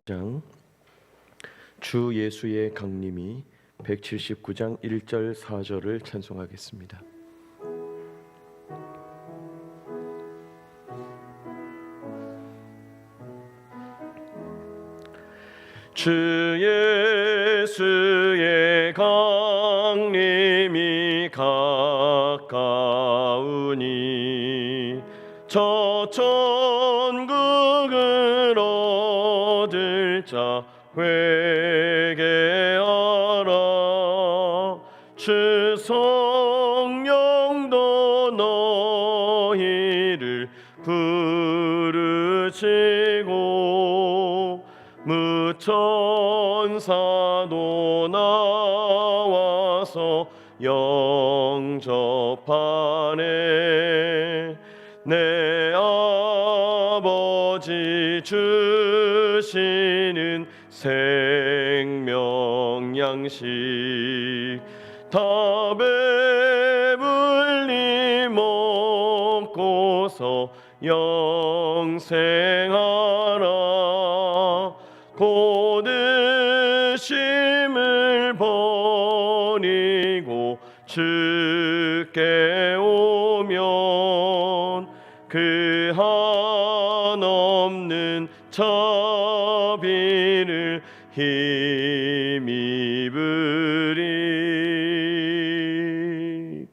장 주 예수의 강림이 179장 1절 4절을 찬송하겠습니다. 주 예수의 강림이 가까우니 저 천국을 얻을 자 회개하라. 주 성령도 너희를 부르시고 무천사도 나와서 영접하네. 내 아버지 주시는 생명 양식 다 배불리 먹고서 영생하라. 고드심을 버리고 주께 오면 그 한없는 자비를 힘입으리.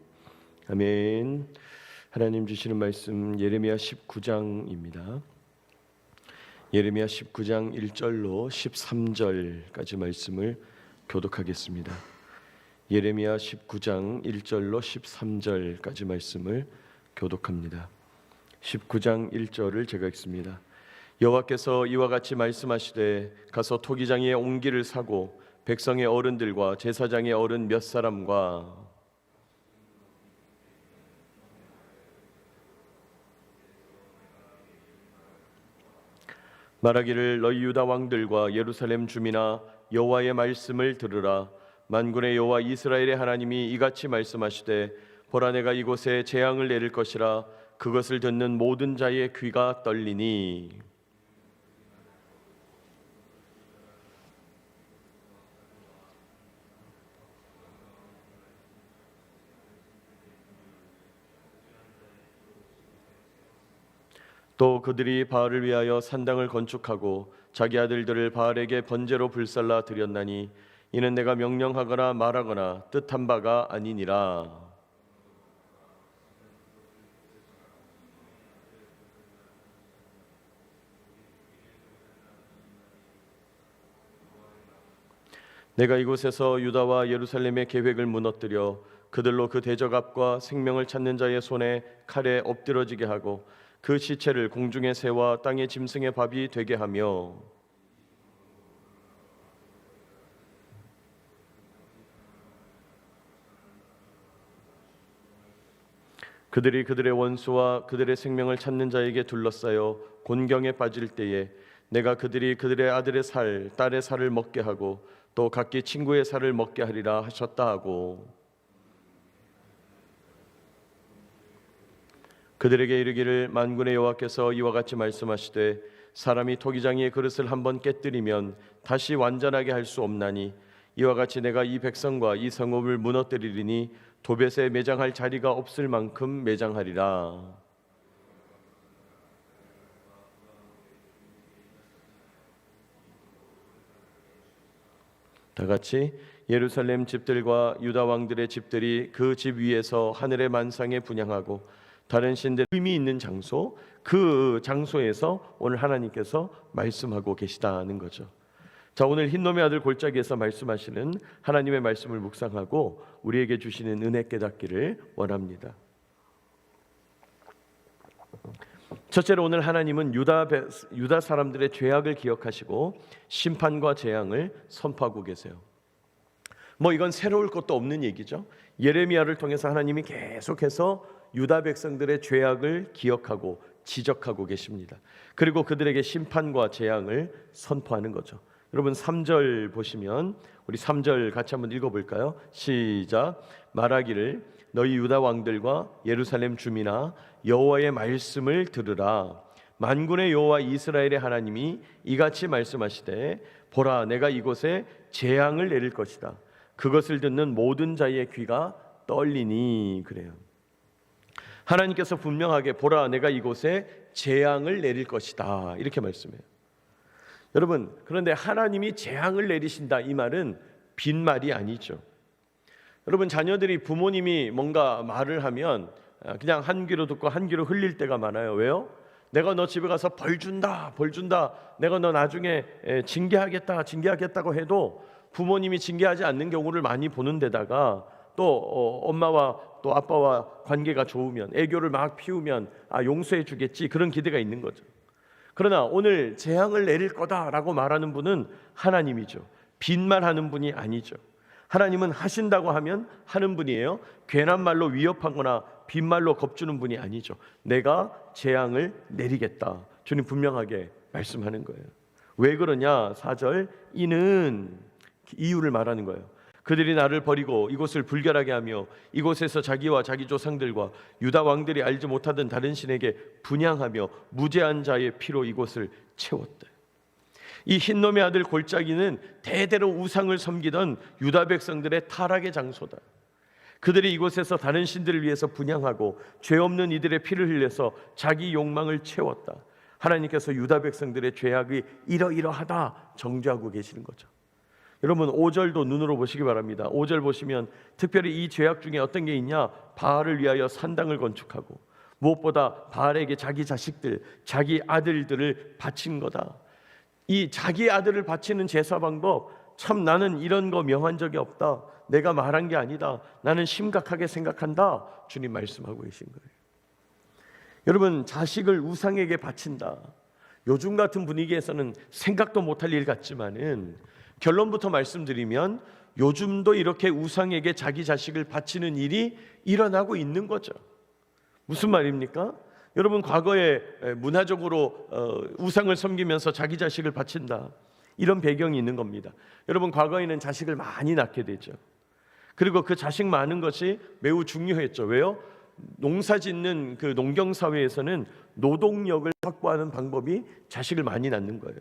아멘. 하나님 주시는 말씀 예레미야 19장입니다. 예레미야 19장 1절로 13절까지 말씀을 교독하겠습니다. 예레미야 19장 1절로 13절까지 말씀을 교독합니다. 19장 1절을 제가 읽습니다. 여호와께서 이와 같이 말씀하시되 가서 토기장의 옹기를 사고 백성의 어른들과 제사장의 어른 몇 사람과 말하기를 너희 유다 왕들과 예루살렘 주민아 여호와의 말씀을 들으라. 만군의 여호와 이스라엘의 하나님이 이같이 말씀하시되 보라 내가 이곳에 재앙을 내릴 것이라. 그것을 듣는 모든 자의 귀가 떨리니 또 그들이 바알을 위하여 산당을 건축하고 자기 아들들을 바알에게 번제로 불살라 드렸나니 이는 내가 명령하거나 말하거나 뜻한 바가 아니니라. 내가 이곳에서 유다와 예루살렘의 계획을 무너뜨려 그들로 그 대적압과 생명을 찾는 자의 손에 칼에 엎드러지게 하고 그 시체를 공중의 새와 땅의 짐승의 밥이 되게 하며 그들이 그들의 원수와 그들의 생명을 찾는 자에게 둘러싸여 곤경에 빠질 때에 내가 그들이 그들의 아들의 살, 딸의 살을 먹게 하고 또 각기 친구의 살을 먹게 하리라 하셨다 하고 그들에게 이르기를 만군의 여호와께서 이와 같이 말씀하시되 사람이 토기장이의 그릇을 한번 깨뜨리면 다시 완전하게 할 수 없나니 이와 같이 내가 이 백성과 이 성읍을 무너뜨리리니 도벳에 매장할 자리가 없을 만큼 매장하리라. 다 같이 예루살렘 집들과 유다 왕들의 집들이 그 집 위에서 하늘의 만상에 분향하고 다른 신들 의미 있는 장소, 그 장소에서 오늘 하나님께서 말씀하고 계시다는 거죠. 자, 오늘 흰놈의 아들 골짜기에서 말씀하시는 하나님의 말씀을 묵상하고 우리에게 주시는 은혜 깨닫기를 원합니다. 첫째로 오늘 하나님은 유다 사람들의 죄악을 기억하시고 심판과 재앙을 선포하고 계세요. 이건 새로울 것도 없는 얘기죠. 예레미야를 통해서 하나님이 계속해서 유다 백성들의 죄악을 기억하고 지적하고 계십니다. 그리고 그들에게 심판과 재앙을 선포하는 거죠. 여러분 3절 보시면 우리 3절 같이 한번 읽어볼까요? 시작. 말하기를 너희 유다 왕들과 예루살렘 주민아 여호와의 말씀을 들으라. 만군의 여호와 이스라엘의 하나님이 이같이 말씀하시되 보라 내가 이곳에 재앙을 내릴 것이다. 그것을 듣는 모든 자의 귀가 떨리니. 그래요. 하나님께서 분명하게 보라 내가 이곳에 재앙을 내릴 것이다 이렇게 말씀해요. 여러분, 그런데 하나님이 재앙을 내리신다 이 말은 빈말이 아니죠. 여러분, 자녀들이 부모님이 뭔가 말을 하면 그냥 한 귀로 듣고 한 귀로 흘릴 때가 많아요. 왜요? 내가 너 집에 가서 벌 준다 내가 너 나중에 징계하겠다고 해도 부모님이 징계하지 않는 경우를 많이 보는 데다가 또 엄마와 또 아빠와 관계가 좋으면 애교를 막 피우면 용서해 주겠지 그런 기대가 있는 거죠. 그러나 오늘 재앙을 내릴 거다라고 말하는 분은 하나님이죠. 빈말하는 분이 아니죠. 하나님은 하신다고 하면 하는 분이에요. 괜한 말로 위협하거나 빈말로 겁주는 분이 아니죠. 내가 재앙을 내리겠다. 주님 분명하게 말씀하는 거예요. 왜 그러냐? 4절 이는 이유를 말하는 거예요. 그들이 나를 버리고 이곳을 불결하게 하며 이곳에서 자기와 자기 조상들과 유다 왕들이 알지 못하던 다른 신에게 분향하며 무죄한 자의 피로 이곳을 채웠다. 이 흰놈의 아들 골짜기는 대대로 우상을 섬기던 유다 백성들의 타락의 장소다. 그들이 이곳에서 다른 신들을 위해서 분향하고 죄 없는 이들의 피를 흘려서 자기 욕망을 채웠다. 하나님께서 유다 백성들의 죄악이 이러이러하다 정죄하고 계시는 거죠. 여러분 5절도 눈으로 보시기 바랍니다. 5절 보시면 특별히 이 죄악 중에 어떤 게 있냐? 바알을 위하여 산당을 건축하고 무엇보다 바알에게 자기 자식들, 자기 아들들을 바친 거다. 이 자기 아들을 바치는 제사 방법, 참 나는 이런 거 명한 적이 없다. 내가 말한 게 아니다. 나는 심각하게 생각한다. 주님 말씀하고 계신 거예요. 여러분, 자식을 우상에게 바친다. 요즘 같은 분위기에서는 생각도 못할 일 같지만은 결론부터 말씀드리면 요즘도 이렇게 우상에게 자기 자식을 바치는 일이 일어나고 있는 거죠. 무슨 말입니까? 여러분, 과거에 문화적으로 우상을 섬기면서 자기 자식을 바친다 이런 배경이 있는 겁니다. 여러분, 과거에는 자식을 많이 낳게 되죠. 그리고 그 자식 많은 것이 매우 중요했죠. 왜요? 농사 짓는 그 농경 사회에서는 노동력을 확보하는 방법이 자식을 많이 낳는 거예요.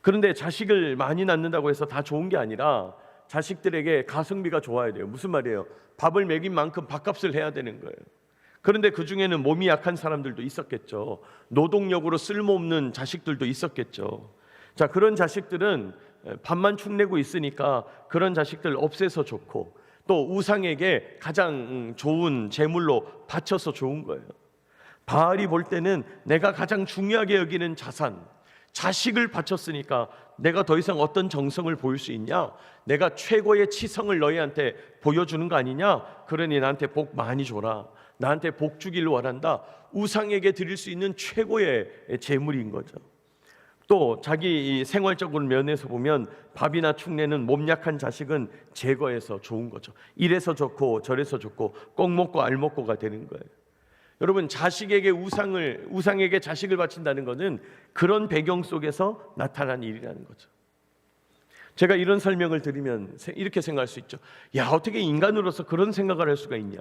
그런데 자식을 많이 낳는다고 해서 다 좋은 게 아니라 자식들에게 가성비가 좋아야 돼요. 무슨 말이에요? 밥을 먹인 만큼 밥값을 해야 되는 거예요. 그런데 그 중에는 몸이 약한 사람들도 있었겠죠. 노동력으로 쓸모없는 자식들도 있었겠죠. 자, 그런 자식들은 밥만 축내고 있으니까 그런 자식들 없애서 좋고 또 우상에게 가장 좋은 제물로 바쳐서 좋은 거예요. 바알이 볼 때는 내가 가장 중요하게 여기는 자식을 바쳤으니까 내가 더 이상 어떤 정성을 보일 수 있냐? 내가 최고의 치성을 너희한테 보여주는 거 아니냐? 그러니 나한테 복 많이 줘라. 나한테 복 주길 원한다. 우상에게 드릴 수 있는 최고의 제물인 거죠. 또 자기 생활적인 면에서 보면 밥이나 축내는 몸 약한 자식은 제거해서 좋은 거죠. 이래서 좋고 저래서 좋고 꼭 먹고 알 먹고가 되는 거예요. 여러분, 자식에게 우상에게 자식을 바친다는 것은 그런 배경 속에서 나타난 일이라는 거죠. 제가 이런 설명을 드리면 이렇게 생각할 수 있죠. 야, 어떻게 인간으로서 그런 생각을 할 수가 있냐?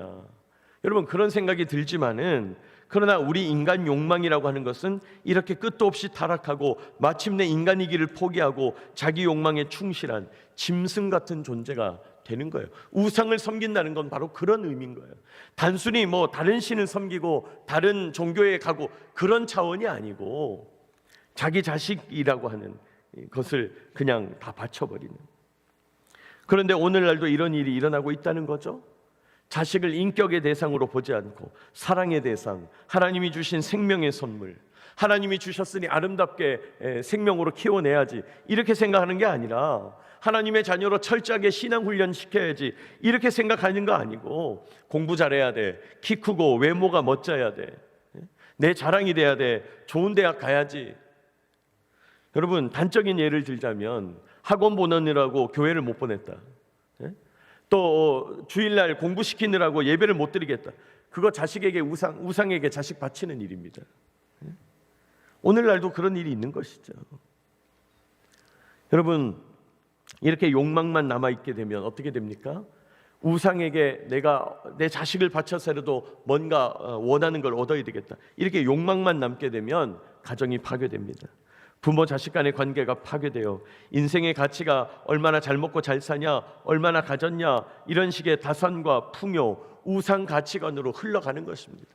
여러분, 그런 생각이 들지만은 그러나 우리 인간 욕망이라고 하는 것은 이렇게 끝도 없이 타락하고 마침내 인간이기를 포기하고 자기 욕망에 충실한 짐승 같은 존재가 되는 거예요. 우상을 섬긴다는 건 바로 그런 의미인 거예요. 단순히 뭐 다른 신을 섬기고 다른 종교에 가고 그런 차원이 아니고 자기 자식이라고 하는 것을 그냥 다 바쳐버리는. 그런데 오늘날도 이런 일이 일어나고 있다는 거죠. 자식을 인격의 대상으로 보지 않고 사랑의 대상, 하나님이 주신 생명의 선물, 하나님이 주셨으니 아름답게 생명으로 키워내야지 이렇게 생각하는 게 아니라 하나님의 자녀로 철저하게 신앙훈련 시켜야지 이렇게 생각하는 거 아니고 공부 잘해야 돼, 키 크고 외모가 멋져야 돼, 내 자랑이 돼야 돼, 좋은 대학 가야지. 여러분, 단적인 예를 들자면 학원 보내느라고 교회를 못 보냈다, 또 주일날 공부시키느라고 예배를 못 드리겠다. 그거 자식에게 우상에게 자식 바치는 일입니다. 오늘날도 그런 일이 있는 것이죠. 여러분, 이렇게 욕망만 남아있게 되면 어떻게 됩니까? 우상에게 내가 내 자식을 바쳐서라도 뭔가 원하는 걸 얻어야 되겠다, 이렇게 욕망만 남게 되면 가정이 파괴됩니다. 부모 자식 간의 관계가 파괴돼요. 인생의 가치가 얼마나 잘 먹고 잘 사냐, 얼마나 가졌냐, 이런 식의 다산과 풍요, 우상 가치관으로 흘러가는 것입니다.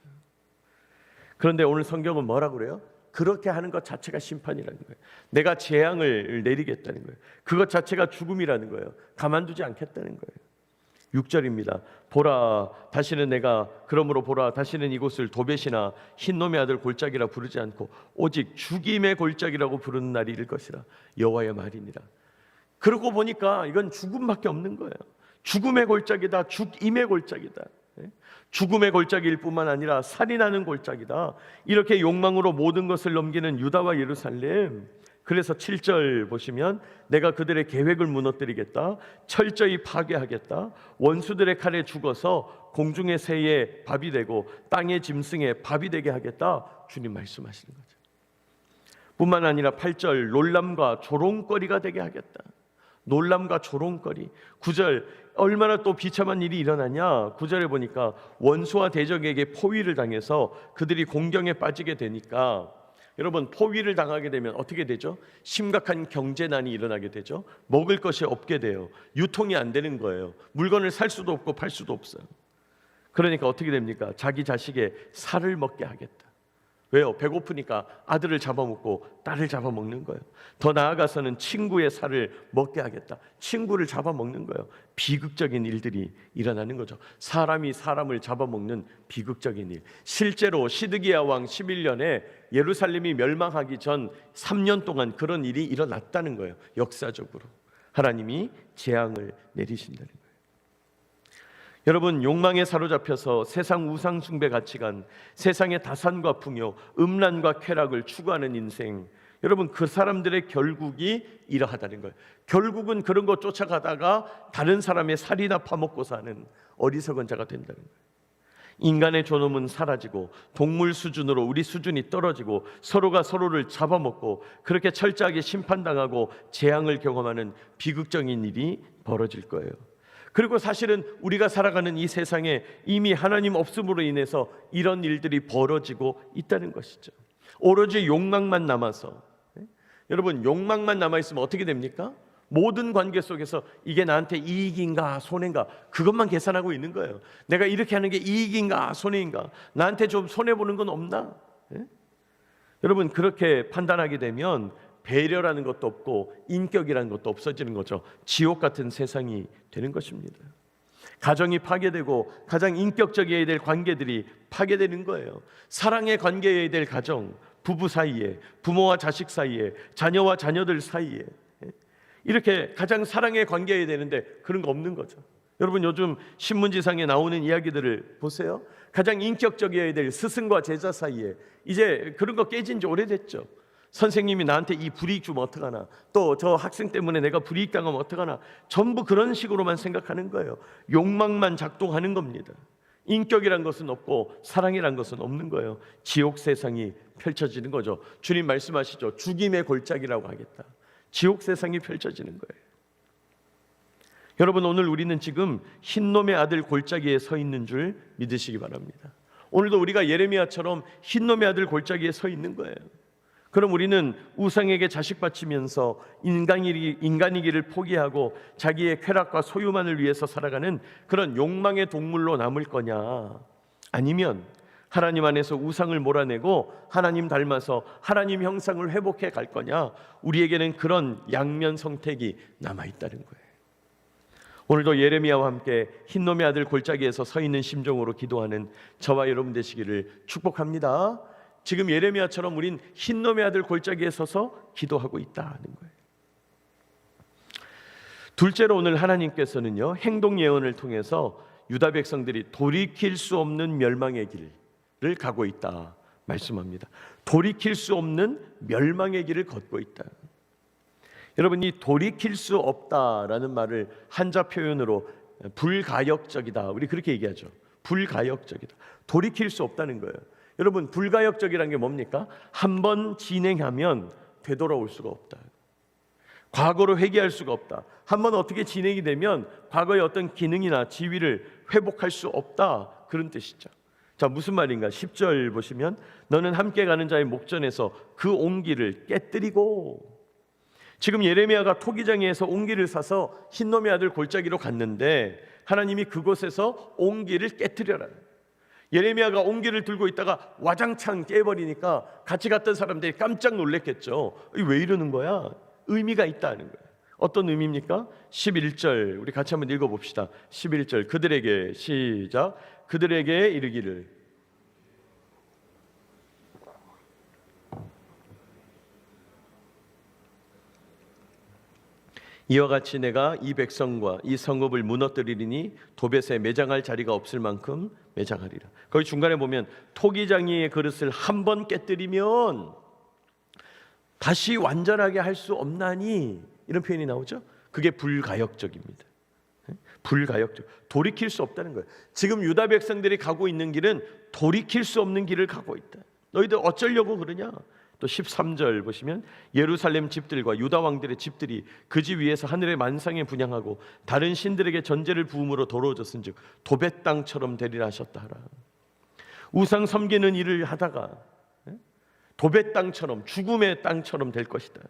그런데 오늘 성경은 뭐라고 그래요? 그렇게 하는 것 자체가 심판이라는 거예요. 내가 재앙을 내리겠다는 거예요. 그것 자체가 죽음이라는 거예요. 가만두지 않겠다는 거예요. 6절입니다. 보라, 다시는 내가 그러므로 보라, 다시는 이곳을 도벳이나 흰놈의 아들 골짜기라 부르지 않고 오직 죽임의 골짜기라고 부르는 날이 이를 것이라. 여호와의 말이니라. 그러고 보니까 이건 죽음밖에 없는 거예요. 죽음의 골짜기다, 죽임의 골짜기다. 죽음의 골짜기일 뿐만 아니라 살인하는 골짜기다. 이렇게 욕망으로 모든 것을 넘기는 유다와 예루살렘. 그래서 7절 보시면 내가 그들의 계획을 무너뜨리겠다, 철저히 파괴하겠다, 원수들의 칼에 죽어서 공중의 새에 밥이 되고 땅의 짐승의 밥이 되게 하겠다, 주님 말씀하시는 거죠. 뿐만 아니라 8절 놀람과 조롱거리가 되게 하겠다. 놀람과 조롱거리. 9절 얼마나 또 비참한 일이 일어나냐. 9절에 보니까 원수와 대적에게 포위를 당해서 그들이 공경에 빠지게 되니까, 여러분, 포위를 당하게 되면 어떻게 되죠? 심각한 경제난이 일어나게 되죠. 먹을 것이 없게 돼요. 유통이 안 되는 거예요. 물건을 살 수도 없고 팔 수도 없어요. 그러니까 어떻게 됩니까? 자기 자식의 살을 먹게 하겠다. 왜요? 배고프니까 아들을 잡아먹고 딸을 잡아먹는 거예요. 더 나아가서는 친구의 살을 먹게 하겠다. 친구를 잡아먹는 거예요. 비극적인 일들이 일어나는 거죠. 사람이 사람을 잡아먹는 비극적인 일. 실제로 시드기야 왕 11년에 예루살렘이 멸망하기 전 3년 동안 그런 일이 일어났다는 거예요. 역사적으로 하나님이 재앙을 내리신다는 거예요. 여러분, 욕망에 사로잡혀서 세상 우상 숭배 가치관, 세상의 다산과 풍요, 음란과 쾌락을 추구하는 인생, 여러분, 그 사람들의 결국이 이러하다는 거예요. 결국은 그런 거 쫓아가다가 다른 사람의 살이나 파먹고 사는 어리석은 자가 된다는 거예요. 인간의 존엄은 사라지고 동물 수준으로 우리 수준이 떨어지고 서로가 서로를 잡아먹고 그렇게 철저하게 심판당하고 재앙을 경험하는 비극적인 일이 벌어질 거예요. 그리고 사실은 우리가 살아가는 이 세상에 이미 하나님 없음으로 인해서 이런 일들이 벌어지고 있다는 것이죠. 오로지 욕망만 남아서, 여러분, 욕망만 남아있으면 어떻게 됩니까? 모든 관계 속에서 이게 나한테 이익인가 손해인가, 그것만 계산하고 있는 거예요. 내가 이렇게 하는 게 이익인가 손해인가, 나한테 좀 손해보는 건 없나? 여러분, 그렇게 판단하게 되면 배려라는 것도 없고 인격이라는 것도 없어지는 거죠. 지옥 같은 세상이 되는 것입니다. 가정이 파괴되고 가장 인격적이어야 될 관계들이 파괴되는 거예요. 사랑의 관계여야 될 가정, 부부 사이에, 부모와 자식 사이에, 자녀와 자녀들 사이에, 이렇게 가장 사랑의 관계여야 되는데 그런 거 없는 거죠. 여러분, 요즘 신문지상에 나오는 이야기들을 보세요. 가장 인격적이어야 될 스승과 제자 사이에 이제 그런 거 깨진 지 오래됐죠. 선생님이 나한테 이 불이익 주면 어떡하나, 또 저 학생 때문에 내가 불이익 당하면 어떡하나, 전부 그런 식으로만 생각하는 거예요. 욕망만 작동하는 겁니다. 인격이란 것은 없고 사랑이란 것은 없는 거예요. 지옥 세상이 펼쳐지는 거죠. 주님 말씀하시죠. 죽임의 골짜기라고 하겠다. 지옥 세상이 펼쳐지는 거예요. 여러분, 오늘 우리는 지금 흰놈의 아들 골짜기에 서 있는 줄 믿으시기 바랍니다. 오늘도 우리가 예레미야처럼 흰놈의 아들 골짜기에 서 있는 거예요. 그럼 우리는 우상에게 자식 바치면서 인간이기를 포기하고 자기의 쾌락과 소유만을 위해서 살아가는 그런 욕망의 동물로 남을 거냐, 아니면 하나님 안에서 우상을 몰아내고 하나님 닮아서 하나님 형상을 회복해 갈 거냐, 우리에게는 그런 양면 선택이 남아있다는 거예요. 오늘도 예레미야와 함께 흰놈의 아들 골짜기에서 서 있는 심정으로 기도하는 저와 여러분 되시기를 축복합니다. 지금 예레미야처럼 우린 흰놈의 아들 골짜기에 서서 기도하고 있다는 거예요. 둘째로 오늘 하나님께서는요, 행동 예언을 통해서 유다 백성들이 돌이킬 수 없는 멸망의 길을 가고 있다 말씀합니다. 돌이킬 수 없는 멸망의 길을 걷고 있다. 여러분, 이 돌이킬 수 없다라는 말을 한자 표현으로 불가역적이다, 우리 그렇게 얘기하죠. 불가역적이다. 돌이킬 수 없다는 거예요. 여러분, 불가역적이라는 게 뭡니까? 한번 진행하면 되돌아올 수가 없다. 과거로 회귀할 수가 없다. 한번 어떻게 진행이 되면 과거의 어떤 기능이나 지위를 회복할 수 없다. 그런 뜻이죠. 자, 무슨 말인가? 10절 보시면 너는 함께 가는 자의 목전에서 그 옹기를 깨뜨리고. 지금 예레미야가 토기장에서 옹기를 사서 흰놈의 아들 골짜기로 갔는데 하나님이 그곳에서 옹기를 깨뜨려라. 예레미야가 옹기를 들고 있다가 와장창 깨버리니까 같이 갔던 사람들이 깜짝 놀랐겠죠. 왜 이러는 거야? 의미가 있다는 거예요. 어떤 의미입니까? 11절 우리 같이 한번 읽어봅시다. 11절 그들에게 시작. 그들에게 이르기를 이와 같이 내가 이 백성과 이 성읍을 무너뜨리리니 도벳에 매장할 자리가 없을 만큼 매장하리라. 거기 중간에 보면 토기장이의 그릇을 한 번 깨뜨리면 다시 완전하게 할 수 없나니 이런 표현이 나오죠. 그게 불가역적입니다. 불가역적, 돌이킬 수 없다는 거예요. 지금 유다 백성들이 가고 있는 길은 돌이킬 수 없는 길을 가고 있다. 너희들 어쩌려고 그러냐? 또 13절 보시면 예루살렘 집들과 유다 왕들의 집들이 그 집 위에서 하늘의 만상에 분향하고 다른 신들에게 전제를 부음으로 더러워졌은즉 도벳 땅처럼 되리라 하셨다 하라. 우상 섬기는 일을 하다가 도벳 땅처럼, 죽음의 땅처럼 될 것이다.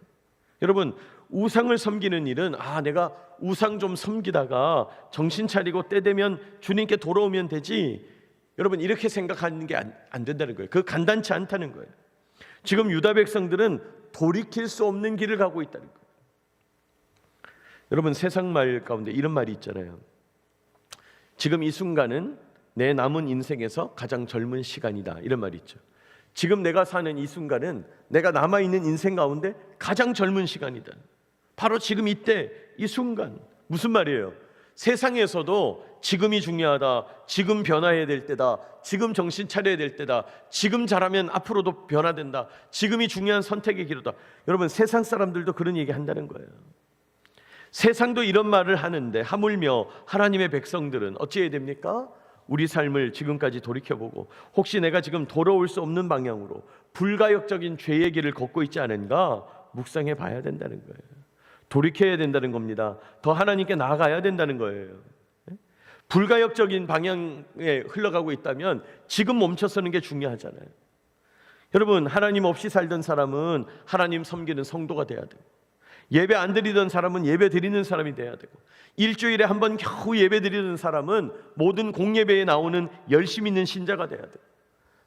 여러분, 우상을 섬기는 일은 내가 우상 좀 섬기다가 정신 차리고 때 되면 주님께 돌아오면 되지, 여러분 이렇게 생각하는 게 안 된다는 거예요. 그 간단치 않다는 거예요. 지금 유다 백성들은 돌이킬 수 없는 길을 가고 있다는 거예요. 여러분, 세상 말 가운데 이런 말이 있잖아요. 지금 이 순간은 내 남은 인생에서 가장 젊은 시간이다, 이런 말이 있죠. 지금 내가 사는 이 순간은 내가 남아있는 인생 가운데 가장 젊은 시간이다. 바로 지금 이때 이 순간. 무슨 말이에요? 세상에서도 지금이 중요하다, 지금 변화해야 될 때다, 지금 정신 차려야 될 때다, 지금 잘하면 앞으로도 변화된다, 지금이 중요한 선택의 기로다. 여러분, 세상 사람들도 그런 얘기 한다는 거예요. 세상도 이런 말을 하는데 하물며 하나님의 백성들은 어찌해야 됩니까? 우리 삶을 지금까지 돌이켜보고 혹시 내가 지금 돌아올 수 없는 방향으로 불가역적인 죄의 길을 걷고 있지 않은가 묵상해 봐야 된다는 거예요. 돌이켜야 된다는 겁니다. 더 하나님께 나아가야 된다는 거예요. 불가역적인 방향에 흘러가고 있다면 지금 멈춰서는 게 중요하잖아요. 여러분, 하나님 없이 살던 사람은 하나님 섬기는 성도가 돼야 돼요. 예배 안 드리던 사람은 예배 드리는 사람이 돼야 되고, 일주일에 한 번 겨우 예배 드리는 사람은 모든 공예배에 나오는 열심 있는 신자가 돼야 돼요.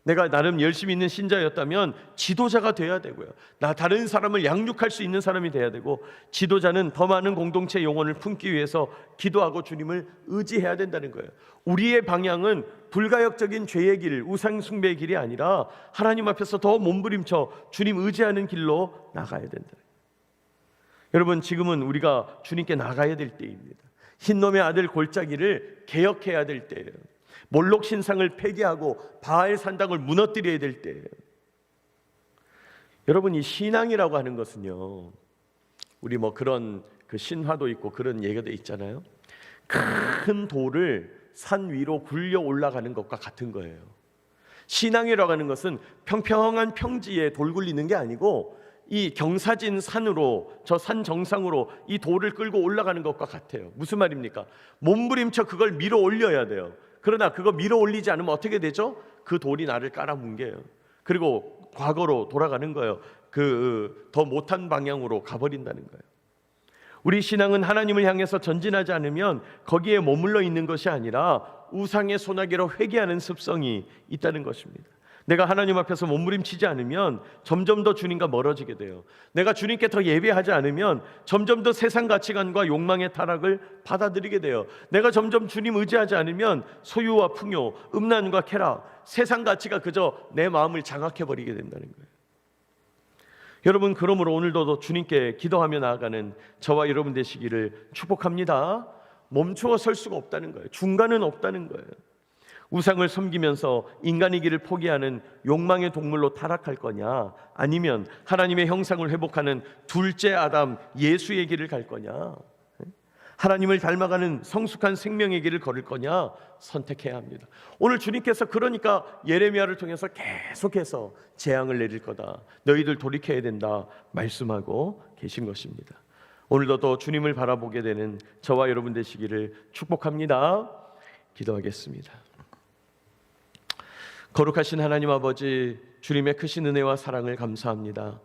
내가 나름 열심히 있는 신자였다면 지도자가 돼야 되고요. 다른 사람을 양육할 수 있는 사람이 돼야 되고, 지도자는 더 많은 공동체 영혼을 품기 위해서 기도하고 주님을 의지해야 된다는 거예요. 우리의 방향은 불가역적인 죄의 길, 우상 숭배의 길이 아니라 하나님 앞에서 더 몸부림쳐 주님 의지하는 길로 나가야 된다. 여러분, 지금은 우리가 주님께 나가야 될 때입니다. 흰놈의 아들 골짜기를 개혁해야 될 때예요. 몰록 신상을 폐기하고 바알 산당을 무너뜨려야 될 때예요. 여러분, 이 신앙이라고 하는 것은요, 우리 그런 신화도 있고 그런 얘기도 있잖아요. 큰 돌을 산 위로 굴려 올라가는 것과 같은 거예요. 신앙이라고 하는 것은 평평한 평지에 돌 굴리는 게 아니고 이 경사진 산으로, 저 산 정상으로 이 돌을 끌고 올라가는 것과 같아요. 무슨 말입니까? 몸부림쳐 그걸 밀어 올려야 돼요. 그러나 그거 밀어 올리지 않으면 어떻게 되죠? 그 돌이 나를 깔아뭉개요. 그리고 과거로 돌아가는 거예요. 더 못한 방향으로 가버린다는 거예요. 우리 신앙은 하나님을 향해서 전진하지 않으면 거기에 머물러 있는 것이 아니라 우상의 소나기로 회개하는 습성이 있다는 것입니다. 내가 하나님 앞에서 몸부림치지 않으면 점점 더 주님과 멀어지게 돼요. 내가 주님께 더 예배하지 않으면 점점 더 세상 가치관과 욕망의 타락을 받아들이게 돼요. 내가 점점 주님 의지하지 않으면 소유와 풍요, 음란과 쾌락, 세상 가치가 그저 내 마음을 장악해버리게 된다는 거예요. 여러분, 그러므로 오늘도 주님께 기도하며 나아가는 저와 여러분 되시기를 축복합니다. 멈추어 설 수가 없다는 거예요. 중간은 없다는 거예요. 우상을 섬기면서 인간의 길을 포기하는 욕망의 동물로 타락할 거냐, 아니면 하나님의 형상을 회복하는 둘째 아담 예수의 길을 갈 거냐, 하나님을 닮아가는 성숙한 생명의 길을 걸을 거냐 선택해야 합니다. 오늘 주님께서 그러니까 예레미야를 통해서 계속해서 재앙을 내릴 거다, 너희들 돌이켜야 된다 말씀하고 계신 것입니다. 오늘도 또 주님을 바라보게 되는 저와 여러분 되시기를 축복합니다. 기도하겠습니다. 거룩하신 하나님 아버지, 주님의 크신 은혜와 사랑을 감사합니다.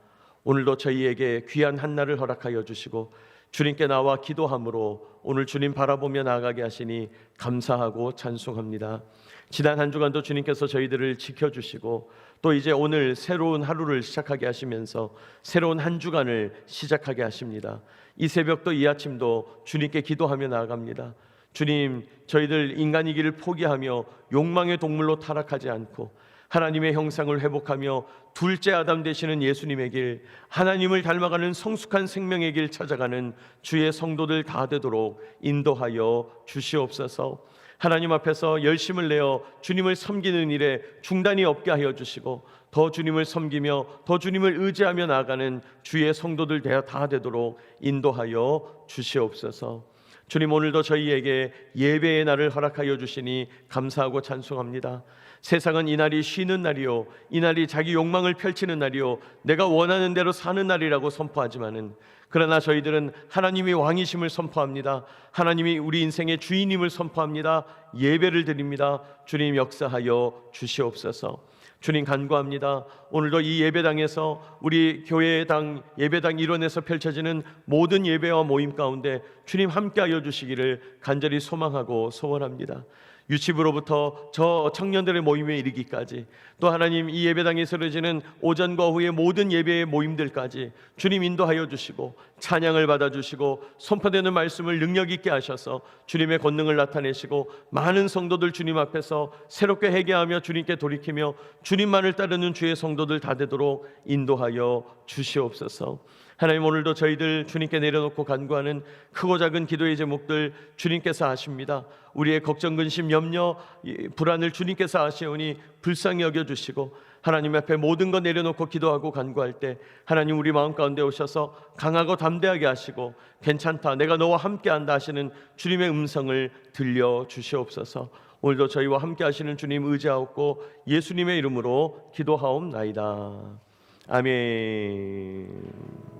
오늘도 저희에게 귀한 한날을 허락하여 주시고 주님께 나와 기도함으로 오늘 주님 바라보며 나아가게 하시니 감사하고 찬송합니다. 지난 한 주간도 주님께서 저희들을 지켜주시고 또 이제 오늘 새로운 하루를 시작하게 하시면서 새로운 한 주간을 시작하게 하십니다. 이 새벽도 이 아침도 주님께 기도하며 나아갑니다. 주님, 저희들 인간이기를 포기하며 욕망의 동물로 타락하지 않고 하나님의 형상을 회복하며 둘째 아담 되시는 예수님의 길, 하나님을 닮아가는 성숙한 생명의 길 찾아가는 주의 성도들 다 되도록 인도하여 주시옵소서. 하나님 앞에서 열심을 내어 주님을 섬기는 일에 중단이 없게 하여 주시고 더 주님을 섬기며 더 주님을 의지하며 나아가는 주의 성도들 다 되도록 인도하여 주시옵소서. 주님, 오늘도 저희에게 예배의 날을 허락하여 주시니 감사하고 찬송합니다. 세상은 이날이 쉬는 날이요, 이날이 자기 욕망을 펼치는 날이요, 내가 원하는 대로 사는 날이라고 선포하지만은 그러나 저희들은 하나님이 왕이심을 선포합니다. 하나님이 우리 인생의 주인임을 선포합니다. 예배를 드립니다. 주님, 역사하여 주시옵소서. 주님, 간구합니다. 오늘도 이 예배당에서 우리 교회당 예배당 일원에서 펼쳐지는 모든 예배와 모임 가운데 주님 함께하여 주시기를 간절히 소망하고 소원합니다. 유치부로부터 저 청년들의 모임에 이르기까지, 또 하나님 이 예배당에서 이루어지는 오전과 오후의 모든 예배의 모임들까지 주님 인도하여 주시고 찬양을 받아주시고 선포되는 말씀을 능력 있게 하셔서 주님의 권능을 나타내시고 많은 성도들 주님 앞에서 새롭게 회개하며 주님께 돌이키며 주님만을 따르는 주의 성도들 다 되도록 인도하여 주시옵소서. 하나님, 오늘도 저희들 주님께 내려놓고 간구하는 크고 작은 기도의 제목들 주님께서 아십니다. 우리의 걱정, 근심, 염려, 불안을 주님께서 아시오니 불쌍히 여겨주시고 하나님 앞에 모든 것 내려놓고 기도하고 간구할 때 하나님 우리 마음 가운데 오셔서 강하고 담대하게 하시고 괜찮다, 내가 너와 함께한다 하시는 주님의 음성을 들려주시옵소서. 오늘도 저희와 함께 하시는 주님 의지하옵고 예수님의 이름으로 기도하옵나이다. 아멘.